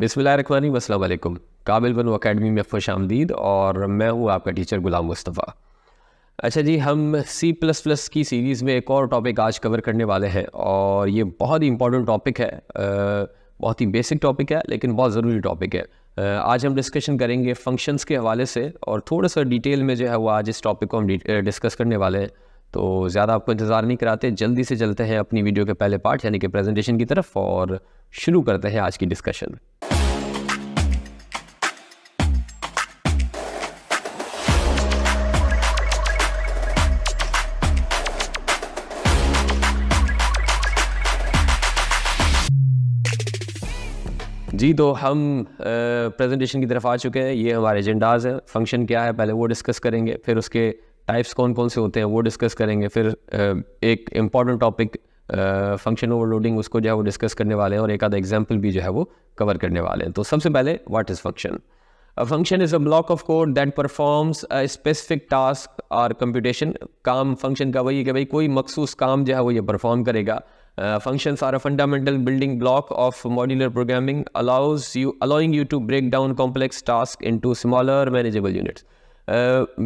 बिस्मिल्लाहिर्रहमानिर्रहीम, अस्सलाम वालेकुम। काबिल बनो अकेडमी में खुशामदीद और मैं हूँ आपका टीचर गुलाम मुस्तफ़ा। अच्छा जी, हम सी प्लस प्लस की सीरीज़ में एक और टॉपिक आज कवर करने वाले हैं और ये बहुत ही इंपॉर्टेंट टॉपिक है। बहुत ही बेसिक टॉपिक है लेकिन बहुत ज़रूरी टॉपिक है। आज हम डिस्कशन करेंगे फंक्शंस के हवाले से और थोड़ा सा डिटेल में जो है वो आज इस टॉपिक को हम डिस्कस करने वाले हैं। तो ज़्यादा आपको इंतज़ार नहीं कराते, जल्दी से चलते हैं अपनी वीडियो के पहले पार्ट यानी कि प्रेजेंटेशन की तरफ और शुरू करते हैं आज की डिस्कशन। जी, तो हम प्रेजेंटेशन की तरफ आ चुके हैं। ये हमारे एजेंडाज़ हैं। फंक्शन क्या है पहले वो डिस्कस करेंगे, फिर उसके टाइप्स कौन कौन से होते हैं वो डिस्कस करेंगे, फिर एक इम्पॉर्टेंट टॉपिक फंक्शन ओवरलोडिंग उसको जो है वो डिस्कस करने वाले हैं और एक आधा एग्जांपल भी जो है वो कवर करने वाले हैं। तो सबसे पहले what is function? A function is a block of code that performs a specific task or computation. काम फंक्शन का वही है कि भाई कोई मखसूस काम जो है वो ये परफॉर्म करेगा। Functions are a fundamental building block of modular programming, allowing you to break down complex tasks into smaller manageable units.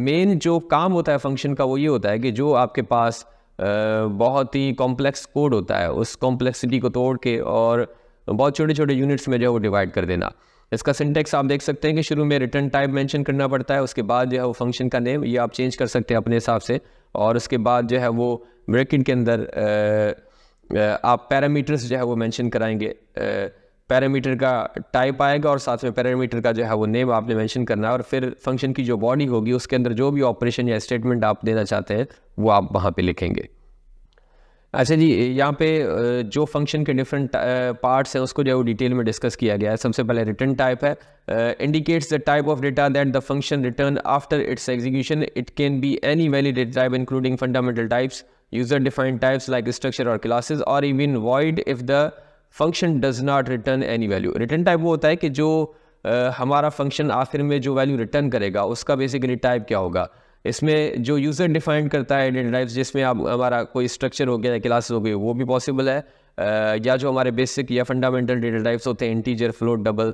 Main जो काम होता है फंक्शन का वो ये होता है कि जो आपके पास बहुत ही कॉम्प्लेक्स कोड होता है उस कॉम्प्लेक्सिटी को तोड़ के और बहुत छोटे छोटे यूनिट्स में जो है वो डिवाइड कर देना। इसका सिंटेक्स आप देख सकते हैं कि शुरू में रिटर्न टाइप मेंशन करना पड़ता है, उसके बाद जो है वो फंक्शन का नेम ये आप चेंज कर सकते हैं अपने हिसाब से, और उसके बाद जो है वो ब्रैकेट के अंदर आप पैरामीटर्स जो है वो मेंशन कराएंगे। पैरामीटर का टाइप आएगा और साथ में पैरामीटर का जो है वो नेम आपने मेंशन करना है और फिर फंक्शन की जो बॉडी होगी उसके अंदर जो भी ऑपरेशन या स्टेटमेंट आप देना चाहते हैं वो आप वहाँ पे लिखेंगे। अच्छा जी, यहाँ पे जो फंक्शन के डिफरेंट पार्ट्स हैं उसको जो है वो डिटेल में डिस्कस किया गया है। सबसे पहले रिटर्न टाइप है, indicates the type of data that the function return after it's execution. It can be any valid data type including fundamental types, user defined types like structure और classes, और even void if the function does not return any value. Return type वो होता है कि जो हमारा function आखिर में जो वैल्यू रिटर्न करेगा उसका बेसिकली टाइप क्या होगा। इसमें जो यूज़र डिफाइंड करता है डेटा टाइप्स, जिसमें आप हमारा कोई स्ट्रक्चर हो गया या क्लासेस हो गई वो भी पॉसिबल है, या जो हमारे बेसिक या फंडामेंटल डेटा टाइप्स होते हैं इंटीजर, फ्लोट, डबल,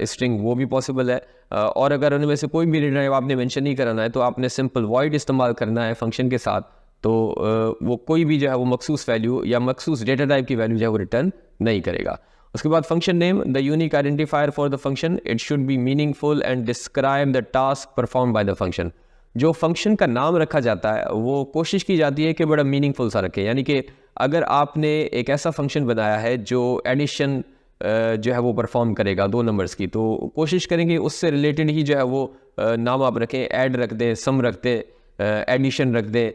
स्ट्रिंग, वो भी पॉसिबल है। और अगर उनमें से कोई भी डेटा टाइप आपने मेंशन नहीं कराना है तो आपने सिंपल वॉइड इस्तेमाल करना है फंक्शन के साथ, तो वो कोई भी जो है वो मखसूस वैल्यू या मखसूस डेटा टाइप की वैल्यू जो है वो रिटर्न नहीं करेगा। उसके बाद function name, the unique identifier for the function, it should be meaningful and describe the task perform by the function. जो फंक्शन का नाम रखा जाता है वो कोशिश की जाती है कि बड़ा मीनिंगफुल सा रखे, यानी कि अगर आपने एक ऐसा फंक्शन बनाया है जो एडिशन जो है वो परफॉर्म करेगा दो नंबर्स की, तो कोशिश करेंगे उससे रिलेटेड ही जो है वो नाम आप रखें। ऐड रख दें, सम रख दें, एडिशन रख दें,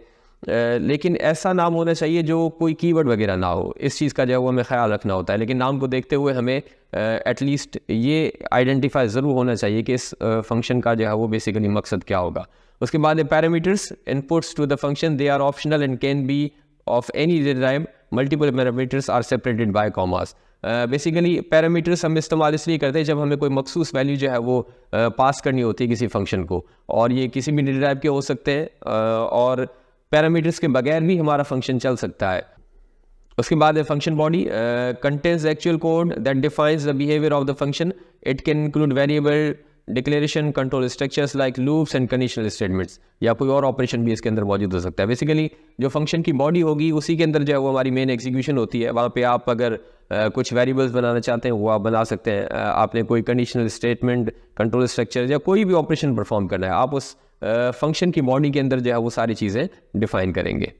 लेकिन ऐसा नाम होना चाहिए जो कोई कीवर्ड वगैरह ना हो। इस चीज़ का जो है वो हमें ख्याल रखना होता है, लेकिन नाम को देखते हुए हमें एटलीस्ट ये आइडेंटिफाई ज़रूर होना चाहिए कि इस फंक्शन का जो है वो बेसिकली मकसद क्या होगा। उसके बाद parameters, inputs to the function, they are optional and can be of any data type, multiple parameters are separated by commas. Basically parameters हम इस्तेमाल इसलिए करते हैं जब हमें कोई मखसूस वैल्यू जो है वो पास करनी होती है किसी फंक्शन को, और ये किसी भी डेटा टाइप के हो सकते हैं, और पैरामीटर्स के बगैर भी हमारा फंक्शन चल सकता है। उसके बाद है function body, contains actual code that defines the behaviour of the function. It can include variable, declaration, control structures like loops and conditional statements, या कोई और ऑपरेशन भी इसके अंदर मौजूद हो सकता है। बेसिकली जो फंक्शन की बॉडी होगी उसी के अंदर जो है वो हमारी मेन एग्जीक्यूशन होती है। वहाँ पे आप अगर कुछ वेरिएबल्स बनाना चाहते हैं वो आप बना सकते हैं। आपने कोई कंडीशनल स्टेटमेंट, कंट्रोल स्ट्रक्चर या कोई भी ऑपरेशन परफॉर्म करना है, आप उस फंक्शन की बॉडी के अंदर जो है वो सारी चीज़ें डिफाइन करेंगे।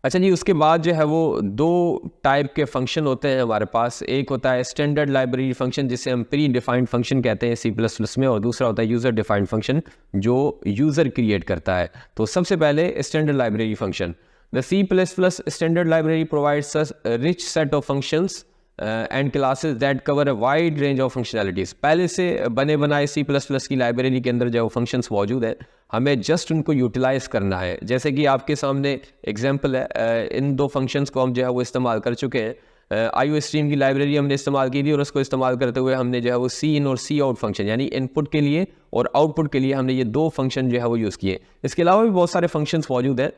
अच्छा जी, उसके बाद जो है वो दो टाइप के फंक्शन होते हैं हमारे पास। एक होता है स्टैंडर्ड लाइब्रेरी फंक्शन जिसे हम प्री डिफाइंड फंक्शन कहते हैं सी प्लस प्लस में, और दूसरा होता है यूज़र डिफाइंड फंक्शन जो यूज़र क्रिएट करता है। तो सबसे पहले standard library function, the C plus plus standard library provides a rich set of functions and classes that cover a wide range of functionalities. पहले से बने बनाए सी प्लस प्लस की लाइब्रेरी के अंदर जो फंक्शंस मौजूद है हमें जस्ट उनको यूटिलाइज़ करना है। जैसे कि आपके सामने एग्जांपल है, इन दो फंक्शंस को हम जो है वो इस्तेमाल कर चुके हैं। IO स्ट्रीम की लाइब्रेरी हमने इस्तेमाल की थी और उसको इस्तेमाल करते हुए हमने जो है वो सी इन और सी आउट फंक्शन यानी इनपुट के लिए और आउटपुट के लिए हमने ये दो फंक्शन जो है वो यूज़ किए। इसके अलावा भी बहुत सारे फंक्शंस मौजूद हैं।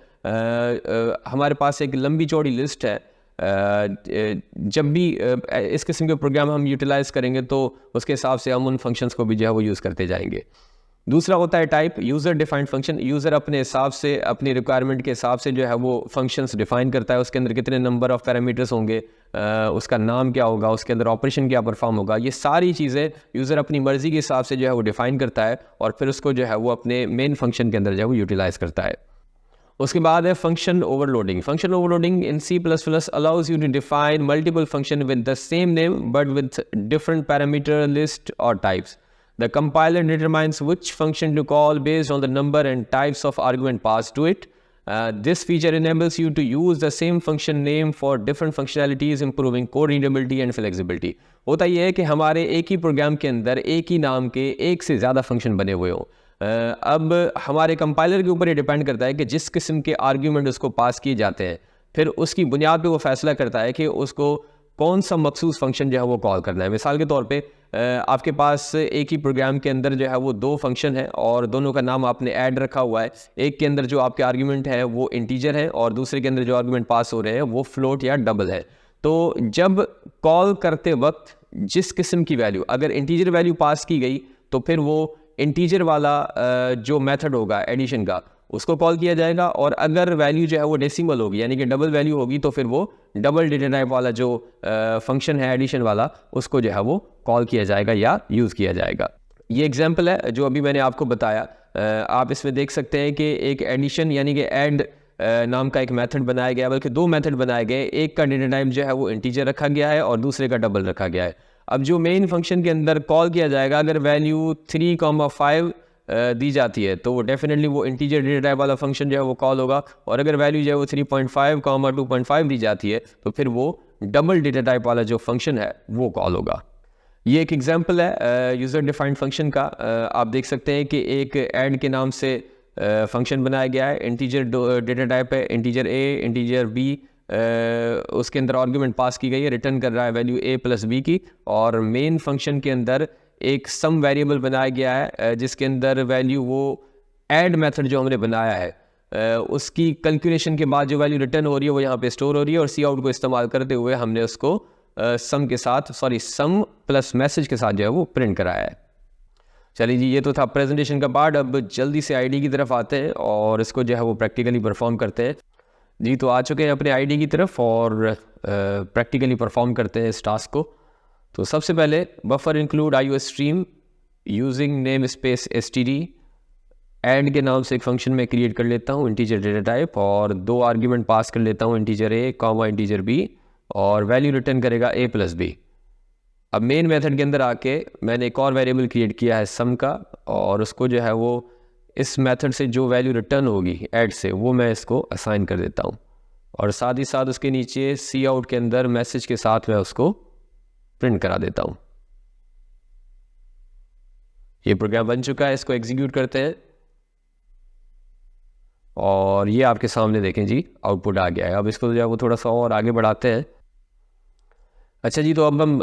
हमारे पास एक लंबी चौड़ी लिस्ट है जब भी इस किस्म के प्रोग्राम हम यूटिलाइज़ करेंगे तो उसके हिसाब से हम उन फंक्शंस को भी जो है वो यूज़ करते जाएंगे। दूसरा होता है type, user defined function. User अपने हिसाब से, अपनी रिक्वायरमेंट के हिसाब से जो है वो फंक्शंस डिफाइन करता है। उसके अंदर कितने नंबर ऑफ़ पैरामीटर्स होंगे, उसका नाम क्या होगा, उसके अंदर ऑपरेशन क्या परफॉर्म होगा, ये सारी चीज़ें यूज़र अपनी मर्ज़ी के हिसाब से जो है वो डिफ़ाइन करता है और फिर उसको जो है वो अपने मेन फंक्शन के अंदर जो है वो यूटिलाइज़ करता है। उसके बाद है function overloading. Function overloading in C++ allows you to define multiple function with the same name but with different parameter list और types. The compiler determines which function to call based on the number and types of argument passed to it. This feature enables you to use the same function name for different functionalities, improving code readability and flexibility. होता यह है कि हमारे एक ही programme के अंदर एक ही नाम के एक से ज़्यादा फंक्शन बने हुए हों। अब हमारे कंपाइलर के ऊपर ये डिपेंड करता है कि जिस किस्म के आर्ग्यूमेंट उसको पास किए जाते हैं, फिर उसकी बुनियाद पे वो फैसला करता है कि उसको कौन सा मखसूस फंक्शन जो है वो कॉल करना है। मिसाल के तौर पे आपके पास एक ही प्रोग्राम के अंदर जो है वो दो फंक्शन है और दोनों का नाम आपने ऐड रखा हुआ है। एक के अंदर जो आपके आर्ग्यूमेंट है वो इंटीजर है और दूसरे के अंदर जो आर्ग्यूमेंट पास हो रहे हैं वो फ्लोट या डबल है। तो जब कॉल करते वक्त जिस किस्म की वैल्यू, अगर इंटीजर वैल्यू पास की गई तो फिर वो इंटीजर वाला जो मेथड होगा एडिशन का उसको कॉल किया जाएगा, और अगर वैल्यू जो है वो डेसिमल होगी यानी कि डबल वैल्यू होगी तो फिर वो डबल डेटा टाइप वाला जो फंक्शन है एडिशन वाला उसको जो है वो कॉल किया जाएगा या यूज़ किया जाएगा। ये एग्जांपल है जो अभी मैंने आपको बताया। आप इसमें देख सकते हैं कि एक एडिशन यानी कि ऐड नाम का एक मेथड बनाया गया, बल्कि दो मेथड बनाए गए। एक का डेटा टाइप जो है वो इंटीजर रखा गया है और दूसरे का डबल रखा गया है। अब जो मेन फंक्शन के अंदर कॉल किया जाएगा, अगर वैल्यू 3,5 दी जाती है तो वो डेफिनेटली वो इंटीजर डेटा टाइप वाला फंक्शन जो है वो कॉल होगा, और अगर वैल्यू जो है वो 3.5, 2.5 दी जाती है तो फिर वो डबल डेटा टाइप वाला जो फंक्शन है वो कॉल होगा। ये एक एग्जांपल है यूज़र डिफाइंड फंक्शन का। आप देख सकते हैं कि एक ऐड के नाम से फंक्शन बनाया गया है। इंटीजर डेटा टाइप है, इंटीजर ए, इंटीजर बी, उसके अंदर आर्गुमेंट पास की गई है, रिटर्न कर रहा है वैल्यू a प्लस बी की, और मेन फंक्शन के अंदर एक सम वेरिएबल बनाया गया है जिसके अंदर वैल्यू वो ऐड मेथड जो हमने बनाया है उसकी कैलकुलेशन के बाद जो वैल्यू रिटर्न हो रही है वो यहाँ पे स्टोर हो रही है, और सी आउट को इस्तेमाल करते हुए हमने उसको सम के साथ, सम प्लस मैसेज के साथ जो है वो प्रिंट कराया है। चलिए जी, ये तो था प्रेजेंटेशन का पार्ट। अब जल्दी से आईडी की तरफ आते हैं और इसको जो है वो प्रैक्टिकली परफॉर्म करते हैं। जी, तो आ चुके हैं अपने आईडी की तरफ और प्रैक्टिकली परफॉर्म करते हैं इस टास्क को। तो सबसे पहले buffer include IO stream using name space std add के नाम से एक फंक्शन में क्रिएट कर लेता हूँ इंटीजर डेटा टाइप, और दो आर्ग्यूमेंट पास कर लेता हूँ integer a comma integer b, और वैल्यू रिटर्न करेगा a प्लस b। अब मेन मेथड के अंदर आके मैंने एक और वेरिएबल क्रिएट किया है सम का, और उसको जो है वो इस मेथड से जो वैल्यू रिटर्न होगी ऐड से वो मैं इसको असाइन कर देता हूँ, और साथ ही साथ उसके नीचे सी आउट के अंदर मैसेज के साथ मैं उसको प्रिंट करा देता हूँ। ये प्रोग्राम बन चुका है, इसको एग्जीक्यूट करते हैं और ये आपके सामने देखें जी आउटपुट आ गया है। अब इसको जो है वो थोड़ा सा और आगे बढ़ाते हैं। अच्छा जी, तो अब हम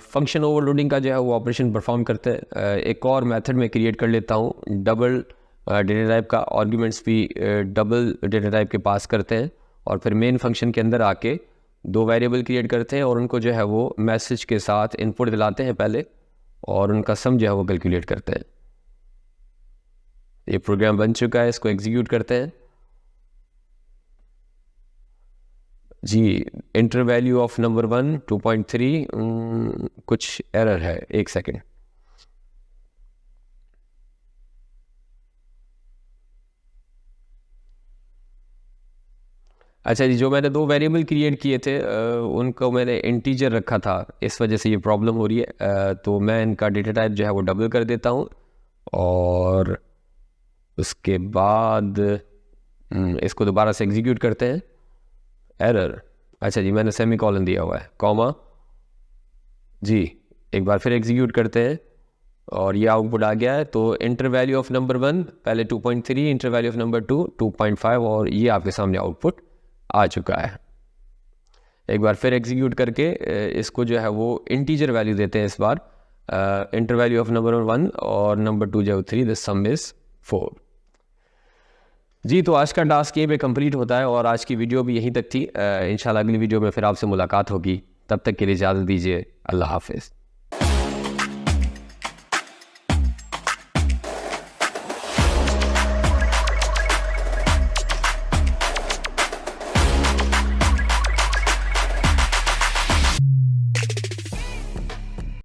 फंक्शन ओवरलोडिंग का जो है वो ऑपरेशन परफॉर्म करते हैं। एक और मेथड में क्रिएट कर लेता हूँ डबल डेटा टाइप का, आर्ग्यूमेंट्स भी डबल डेटा टाइप के पास करते हैं, और फिर मेन फंक्शन के अंदर आके दो वेरिएबल क्रिएट करते हैं और उनको जो है वो मैसेज के साथ इनपुट दिलाते हैं पहले, और उनका सम जो है वो कैलकुलेट करते हैं। ये प्रोग्राम बन चुका है, इसको एग्जीक्यूट करते हैं। जी, इंटर वैल्यू ऑफ नंबर 1 2.3, कुछ एरर है, एक सेकेंड। अच्छा जी, जो मैंने दो वेरिएबल क्रिएट किए थे उनको मैंने इंटीजर रखा था, इस वजह से ये प्रॉब्लम हो रही है। तो मैं इनका डेटा टाइप जो है वो डबल कर देता हूँ, और उसके बाद इसको दोबारा से एग्जीक्यूट करते हैं। एरर, अच्छा जी, मैंने सेमी कॉलन दिया हुआ है, कॉमा। जी, एक बार फिर एग्जीक्यूट करते हैं और ये आउटपुट आ गया है। तो इंटर वैल्यू ऑफ नंबर 1 पहले 2.3, इंटर वैल्यू ऑफ नंबर 2 2.5, और ये आपके सामने आउटपुट आ चुका है। एक बार फिर एग्जीक्यूट करके इसको जो है वो इंटीजर वैल्यू देते हैं इस बार। इंटर वैल्यू ऑफ नंबर 1 और नंबर 2 जो 3, द सम इज 4। जी, तो आज का टास्क यहीं पे कंप्लीट होता है और आज की वीडियो भी यहीं तक थी। इंशाल्लाह अगली वीडियो में फिर आपसे मुलाकात होगी। तब तक के लिए इजाज़त दीजिए। अल्लाह हाफ़िज़।